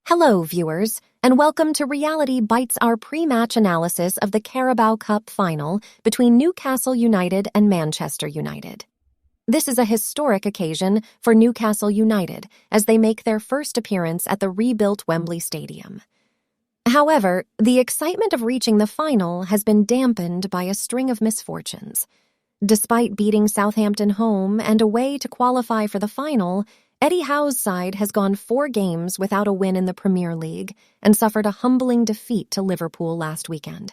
Hello, viewers, and welcome to Reality Bites, our pre-match analysis of the Carabao Cup final between Newcastle United and Manchester United. This is a historic occasion for Newcastle United as they make their first appearance at the rebuilt Wembley Stadium. However, the excitement of reaching the final has been dampened by a string of misfortunes. Despite beating Southampton home and away to qualify for the final, Eddie Howe's side has gone 4 games without a win in the Premier League and suffered a humbling defeat to Liverpool last weekend.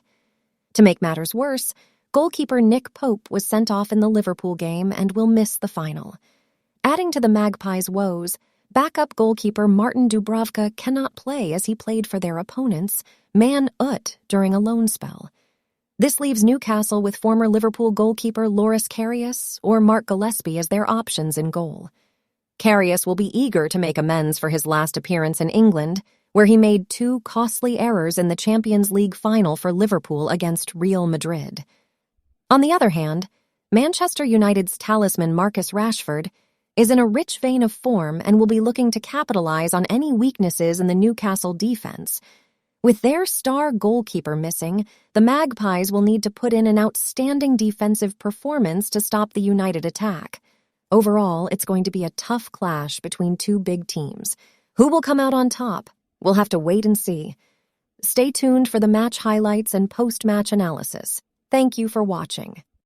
To make matters worse, goalkeeper Nick Pope was sent off in the Liverpool game and will miss the final. Adding to the Magpies' woes, backup goalkeeper Martin Dubravka cannot play as he played for their opponents, Man Utd, during a loan spell. This leaves Newcastle with former Liverpool goalkeeper Loris Karius or Mark Gillespie as their options in goal. Karius will be eager to make amends for his last appearance in England, where he made 2 costly errors in the Champions League final for Liverpool against Real Madrid. On the other hand, Manchester United's talisman Marcus Rashford is in a rich vein of form and will be looking to capitalize on any weaknesses in the Newcastle defense. With their star goalkeeper missing, the Magpies will need to put in an outstanding defensive performance to stop the United attack. Overall, it's going to be a tough clash between 2 big teams. Who will come out on top? We'll have to wait and see. Stay tuned for the match highlights and post-match analysis. Thank you for watching.